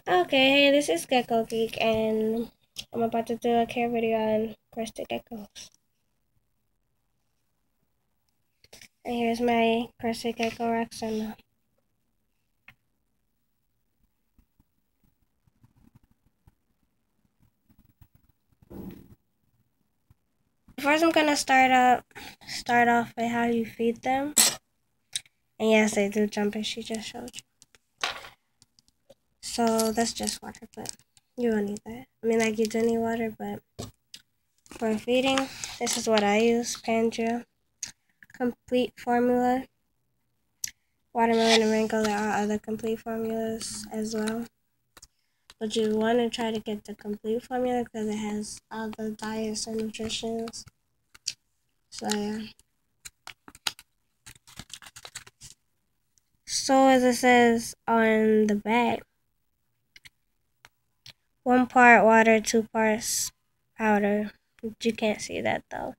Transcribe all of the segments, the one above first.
Okay, hey, this is Gecko Geek, and I'm about to do a care video on Crested Geckos. And here's my Crested Gecko Roxana. First, I'm gonna start off with how you feed them. And yes, they do jump, as she just showed you. So that's just water, but you don't need that. I mean, like, you do need water, but for feeding, this is what I use: Pangea, complete formula, watermelon and mango. There are other complete formulas as well. But you want to try to get the complete formula because it has all the diets and nutritions. So yeah. So as it says on the back, 1 part water, 2 parts powder. You can't see that though.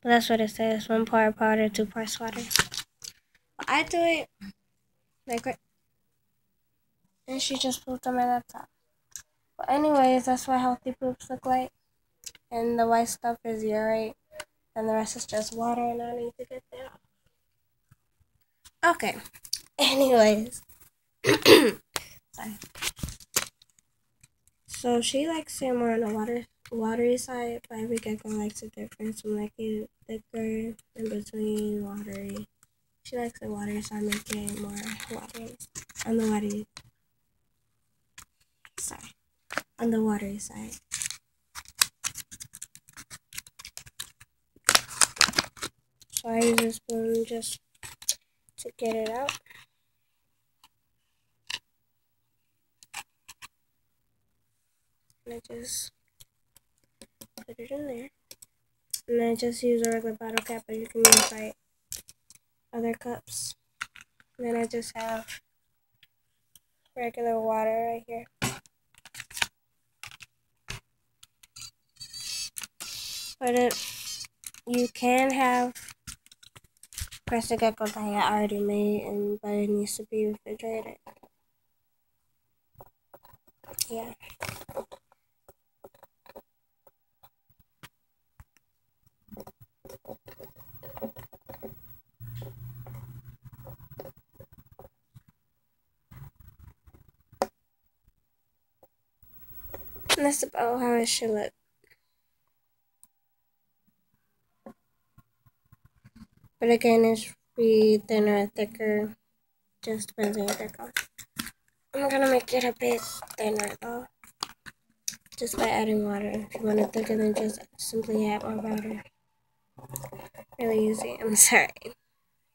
But that's what it says. 1 part powder, 2 parts water. I do it like right. And she just pooped on my laptop. But anyways, that's what healthy poops look like. And the white stuff is urate. And the rest is just water, and I need to get that off. Okay. Anyways. Sorry. So she likes it more on the watery side, but every gecko likes it different. Some like it thicker, in between, watery. She likes the watery side, making it more watery. On the watery, sorry, on the watery side. So I use a spoon just to get it out. And I just put it in there. And I just use a regular bottle cap, but you can use like other cups. And then I just have regular water right here. But you can have Crested Gecko diet already made, but it needs to be refrigerated. Yeah. And that's about how it should look. But again, it's be thinner or thicker. Just depends on your gecko. I'm gonna make it a bit thinner though. Just by adding water. If you want it thicker, then just simply add more water. Really easy. I'm sorry.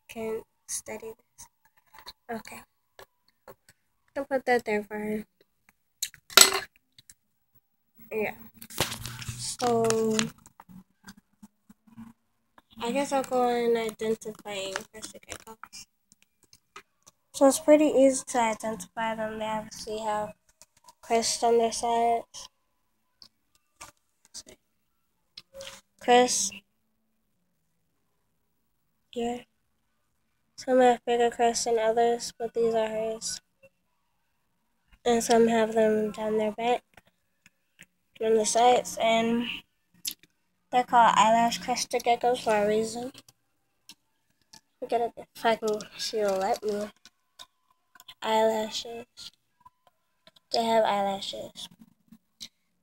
Can't study this. Okay. I'll put that there for her. Yeah. So I guess I'll go on identifying Crested Geckos. So it's pretty easy to identify them. They obviously have crest on their sides. Crest. Yeah. Some have bigger crests than others, but these are hers. And some have them down their back, on the sides, and they're called eyelash crested geckos for a reason. Look at it if I can, she'll let me. Eyelashes. They have eyelashes.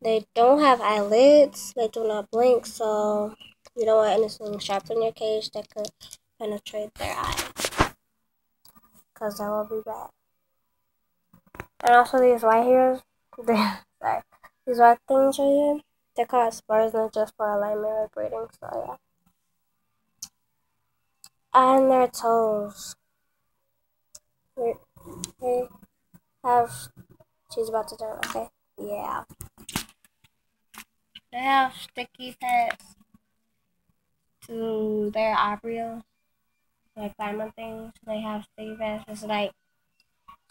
They don't have eyelids. They do not blink, so you don't want anything sharp in your cage that could penetrate their eye, because that will be bad. And also these white hairs, sorry, these white things right here, they're called spurs, not just for alignment or breeding, so yeah. And their toes. They have, she's about to turn, okay? Yeah. They have sticky pads to their arboreal, like climb things. They have sticky pads just like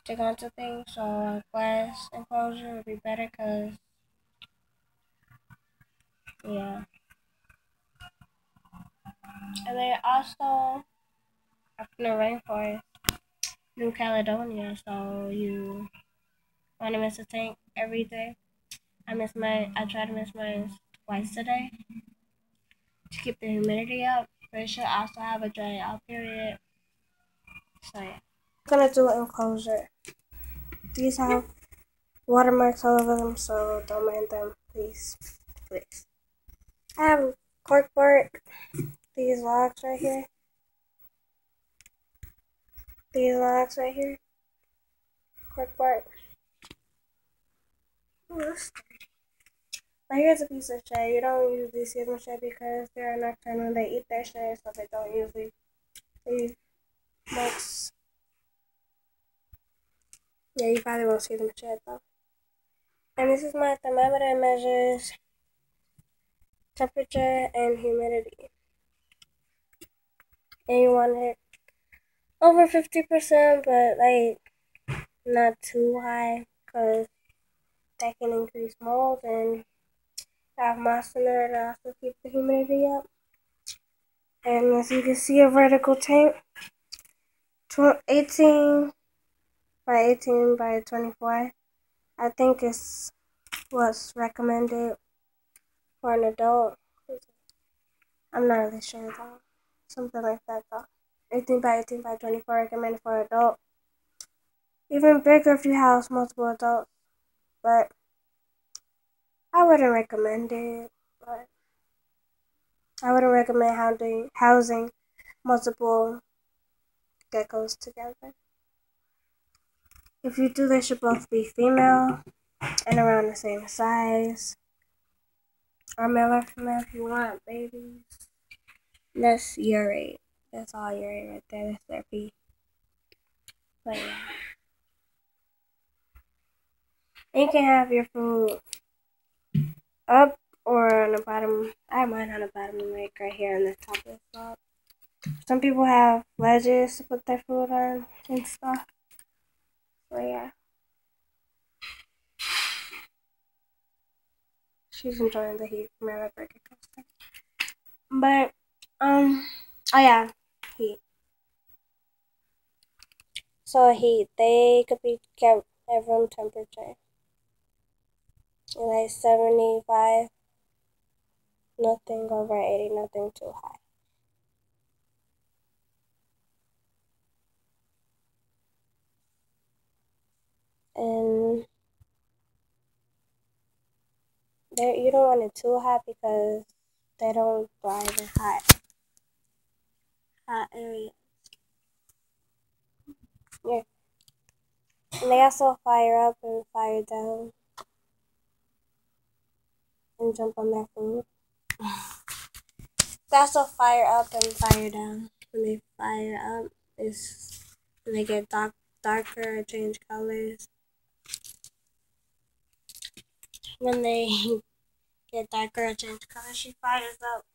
stick onto things, so a glass enclosure would be better, because, yeah. And they also up in the rainforest, New Caledonia, so you want to miss a tank every day. I try to miss mine twice a day to keep the humidity up. But it should also have a dry out period. So yeah. I'm gonna do an enclosure. These have watermarks all over them, so don't mind them, please. Please. I have corkboard. These logs right here. These logs right here. Corkboard. Ooh, now here's a piece of shade. You don't usually see them shed because they're nocturnal. They eat their shade, so they don't usually leave marks. Yeah, you probably won't see them shed though. And this is my thermometer. It measures temperature and humidity. And you want it over 50%, but like not too high because that can increase mold and have moss in there to also keep the humidity up. And as you can see, a vertical tank, 18 by 18 by 24. I think it's what's recommended for an adult. I'm not really sure though. Something like that though. 18 by 18 by 24 recommended for adult. Even bigger if you house multiple adults. But I wouldn't recommend it. But I wouldn't recommend housing multiple geckos together. If you do, they should both be female and around the same size. Or male or female if you want babies. That's your rate. That's all your rate right there. That's their fee. But yeah. And you can have your food up or on the bottom. I have mine on the bottom, like right here on the top of the slab. Some people have ledges to put their food on and stuff. So yeah. She's enjoying the heat from my burger coaster. But oh yeah, heat. So heat, they could be kept at room temperature. Like 75, nothing over 80, nothing too high. And you don't want it too hot because they don't thrive in hot areas. Yeah. And they also fire up and fire down and jump on their food. They also fire up and fire down. When they fire up, when they get darker or change colors. When they get darker or change colors, she fires up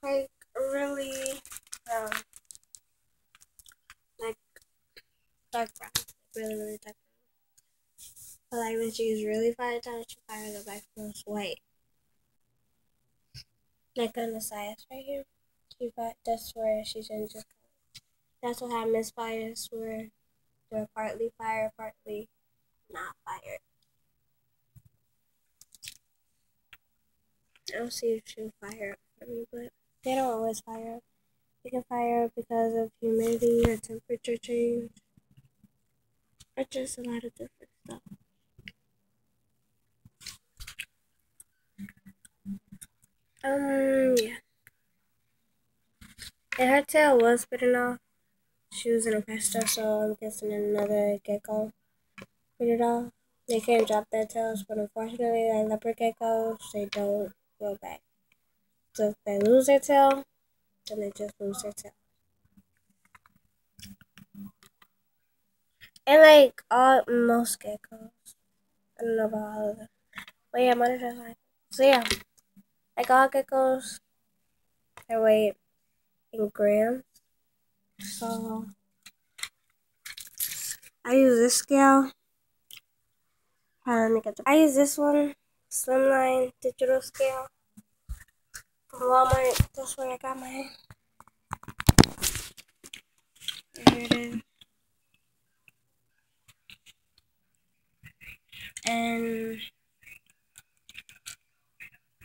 like really um, like dark brown, really dark brown. But like when she's really fired down, she fires up like almost white, like on the sides right here. That's where she changes color. That's what had misfires where they're partly fired, partly not fired. I'll see if she'll fire up for me, but they don't always fire up. They can fire up because of humidity or temperature change, or just a lot of different stuff. Yeah. And her tail was bitten off. She was in a pasta, so I'm guessing another gecko bit it off. They can't drop their tails, but unfortunately, like leopard geckos, they don't grow back. So if they lose their tail, then they just lose their tail. And like most geckos, I don't know about all of them, but yeah, mine are like. So yeah, like all geckos, they weigh in grams. So I use this scale. I use this one, Slimline digital scale from Walmart. That's where I got mine. Here it is. And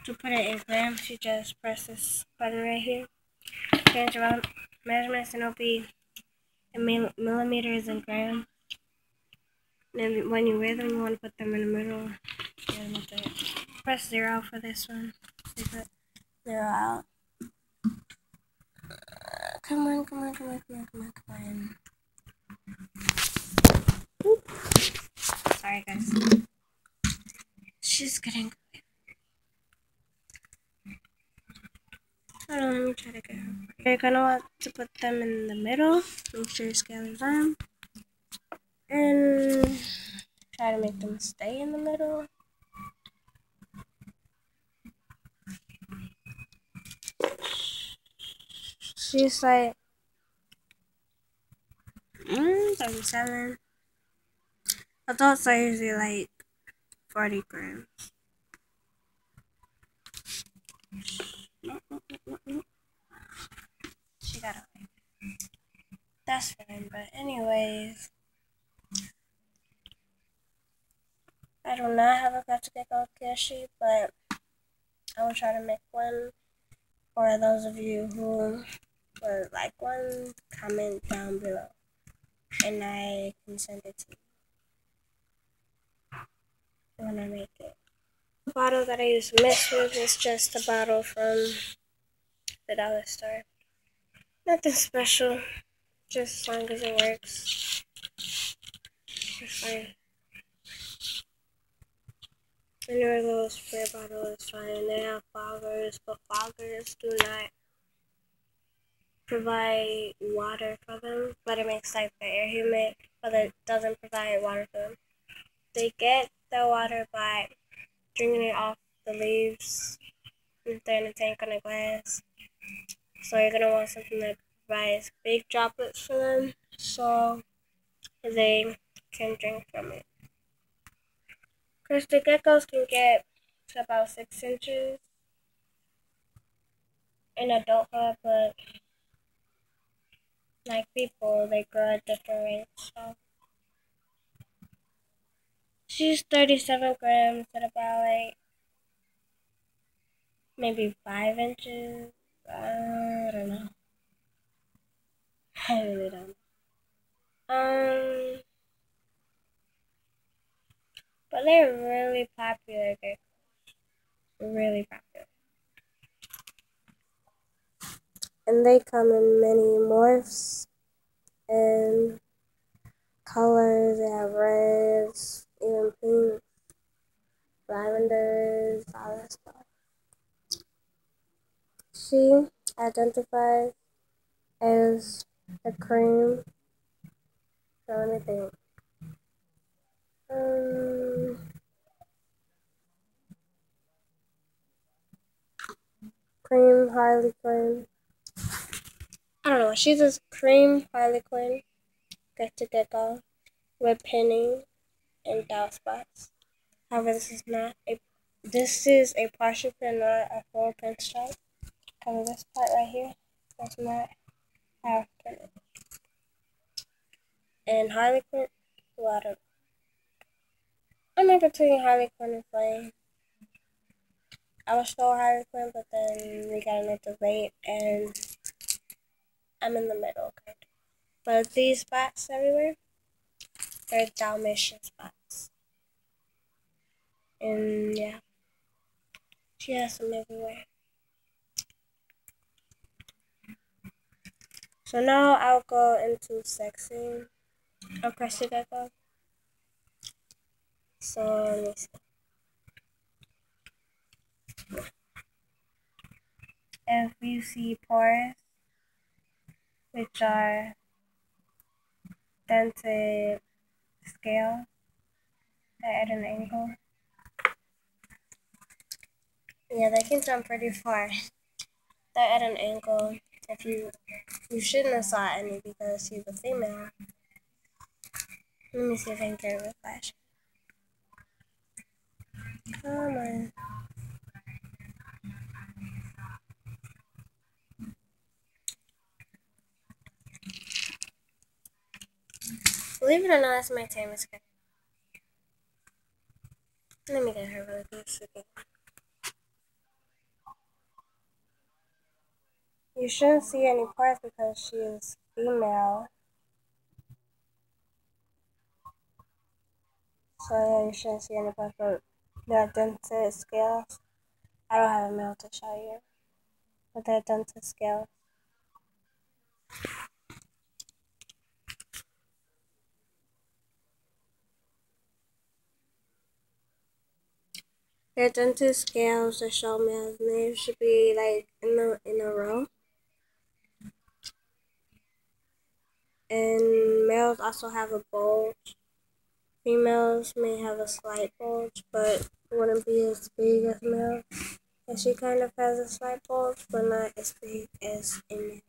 to put it in grams, you just press this button right here, change around measurements, and it'll be in millimeters and grams. And then when you weigh them, you want to put them in the middle. Yeah, press 0 for this one. So put 0 out. Come on, come on, come on, come on, come on, come on. Oop. Sorry, guys. She's getting. Hold on, let me try to get her. You're gonna want to put them in the middle. Make sure your scale is on. And try to make them stay in the middle. She's like 37. Adults are usually like 40 grams. She got away. That's fine, but anyways, I do not have a Crested Gecko care sheet, but I will try to make one for those of you who would like one. Comment down below, and I can send it to you when I make it. The bottle that I use to mix with is just a bottle from the dollar store. Nothing special, just as long as it works. It's fine. Any little spray bottle is fine. They have foggers, but foggers do not provide water for them, but it makes like the air humid, but it doesn't provide water for them. They get the water by drinking it off the leaves if they're in a tank on a glass. So you're gonna want something that provides big droplets for them, so they can drink from it. Crested geckos can get to about 6 inches in adulthood, but like people, they grow at different rates. So she's 37 grams at about like maybe 5 inches. I don't know. I really don't. But they're really popular. They're really popular. And they come in many morphs and colors. They have reds, even pink, lavenders, all that stuff. She identifies as a cream. So let me think. Cream Harlequin. I don't know. She's a cream Harlequin. Crested Gecko with pinning and dot spots. However, this is a partial pin, not a full pin stripe. Cover this part right here does not have pinning. And Harlequin, well, I'm in between Harlequin and Flame. I was still Harlequin, but then we got another debate, and I'm in the middle, kind of. But these spots everywhere, they're Dalmatian spots. And yeah, she has them everywhere. So now I'll go into sexing a Crested Gecko. So let me see. If you see pores, which are dented scales at an angle, yeah, they can jump pretty far. They're at an angle. If you shouldn't have saw any because she's a female. Let me see if I can get it with flash. Come on. Believe it or not, that's my time is good. Let me get her really close again. You shouldn't see any parts because she is female. So yeah, you shouldn't see any parts, but the dented scales. I don't have a male to show you. But they're dented scales. They're dented scales that show males, and they should be like in a row. And males also have a bulge. Females may have a slight bulge, but wouldn't be as big as male. And she kind of has a slight bulge, but not as big as a male.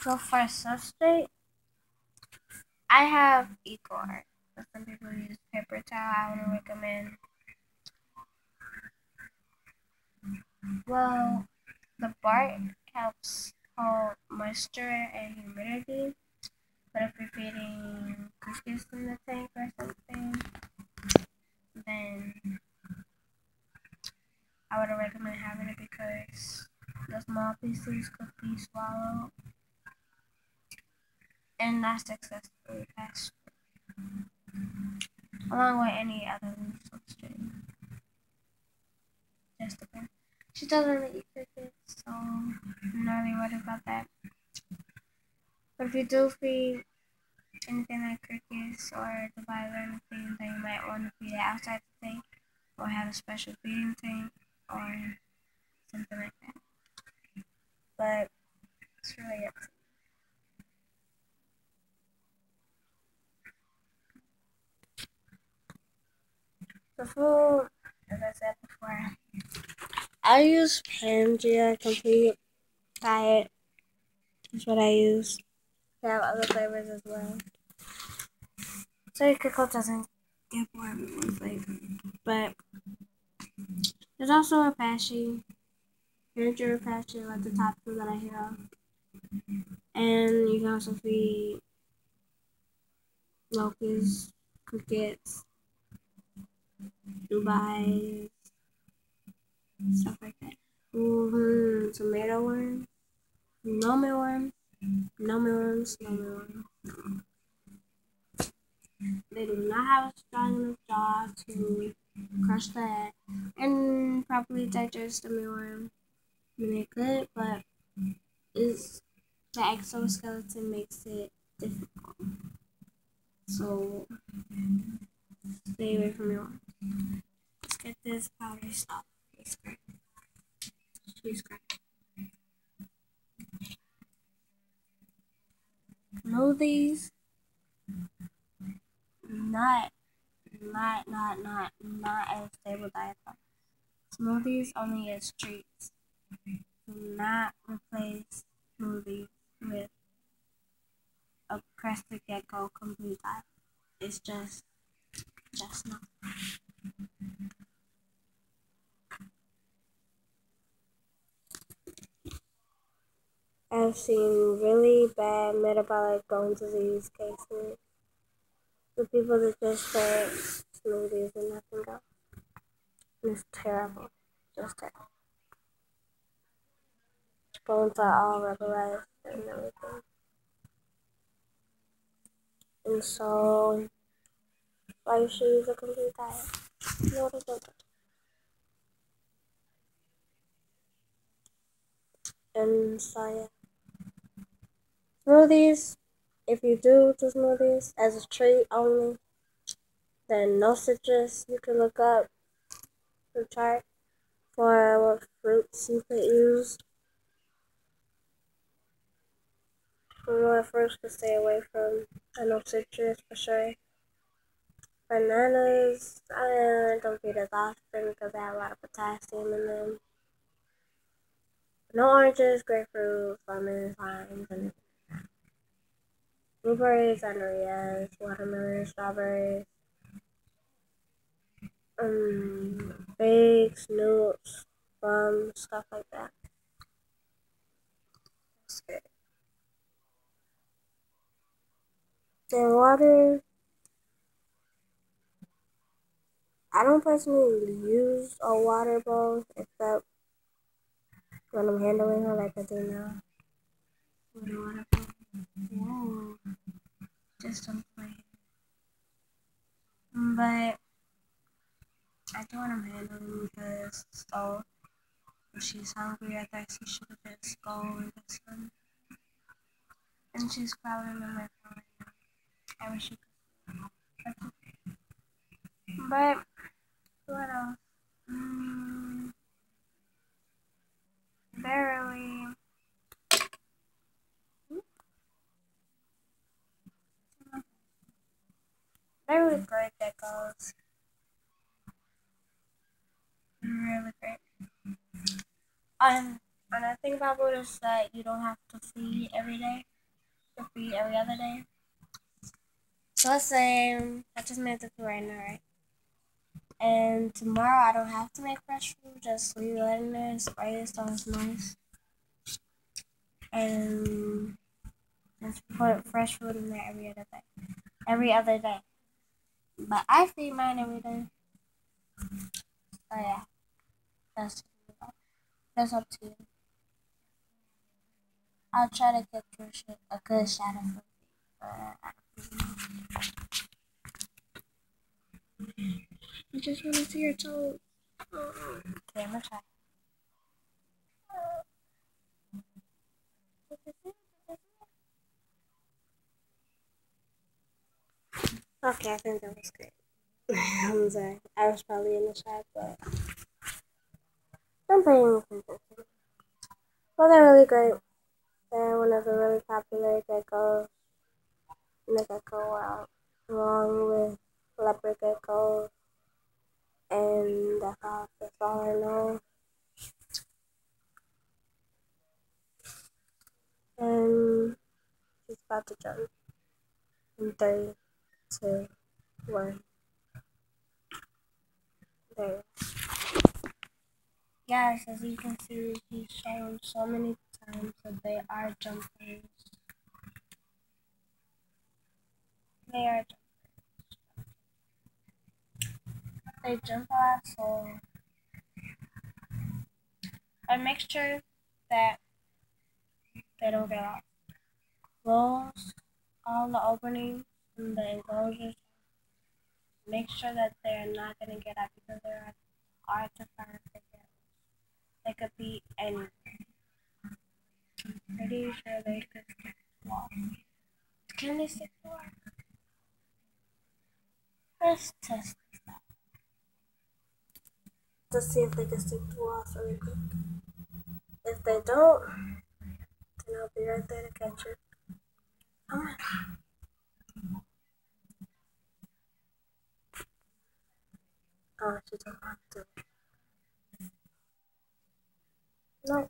So for substrate, I have eco art. But some people use paper towel. I want to recommend. Well, the bark helps hold moisture and humidity. But if you're feeding crickets in the tank or something, then I would recommend having it because the small pieces could be swallowed and not successfully passed along with any other loose substrate. Just depends. She doesn't really eat crickets, so I'm not really worried about that. But if you do feed anything like crickets or the bite or anything, then you might want to feed it outside the tank or have a special feeding tank or something like that. But it's really up to the food, as I said before. I use Pangea Complete Diet. That's what I use. They have other flavors as well. So your Gecko doesn't get bored with one flavor. But there's also Apache. Here's your Apache, like the top two that I hear of. And you can also feed locusts, crickets, Dubai, stuff like that. Tomato worms, nome worms, nome worms, nome worms. They do not have a strong enough jaw to crush the egg and properly digest the mealworm. I mean, they could, but it's, the exoskeleton makes it difficult. So stay away from mealworms. Let's get this powder stuff. Cheese cracker. Smoothies, not not as stable diet. Smoothies only as treats. Do not replace smoothies with a Crested Gecko complete diet. It's just not. I've seen really bad metabolic bone disease cases with people that just say smoothies and nothing else. It's terrible. Just terrible. Bones are all rubberized and everything. And so, why you should use a complete diet? No, they don't. And so, yeah. Smoothies, if you do smoothies as a treat only, then no citrus. You can look up the chart for what fruits you could use. For what fruits to stay away from. I know citrus for sure. Bananas, I don't eat as often because they have a lot of potassium in them. No oranges, grapefruits, lemons, limes, and blueberries, I know yes, watermelon, strawberries, figs, nuts, plums, stuff like that. That's good. And water, I don't personally use a water bowl except when I'm handling her like I do now. With a water bowl. Whoa. Just don't play. But I do when I'm handling because so if she's hungry or thirsty, she could just go and get some. And she's crawling in my phone right now. I wish you could. But what else? Barely. They're really great geckos. Really great. And I think about it is that you don't have to feed every day. You feed every other day. So let's say I just made the food right now, right? And tomorrow I don't have to make fresh food. Just leave it in there, spray it so it's nice, and just put fresh food in there every other day. Every other day. But I feed mine every day. So yeah, that's that's up to you. I'll try to get you a good shot of food. I just want to see your toes. Okay, I'm gonna try. Okay, I think that was good. I'm sorry. I was probably in the shot, but I'm paying attention. Well, they're really great. They're one of the really popular geckos in the gecko world, along with leopard geckos, and that's all I know. And she's about to jump in 3, 2, 1. There. Yes, as you can see, he's shown so many times that they are jumpers. They are they jump a lot, so I make sure that they don't get lost. Close all the openings in the enclosures. Make sure that they're not gonna get out because they're hard to find. They could be anywhere. Pretty sure they could stick to wall. Can they stick to wall? Let's test this out. Let's see if they can stick to walls really quick. If they don't, then I'll be right there to catch it. Come on. Oh, she don't want to. No.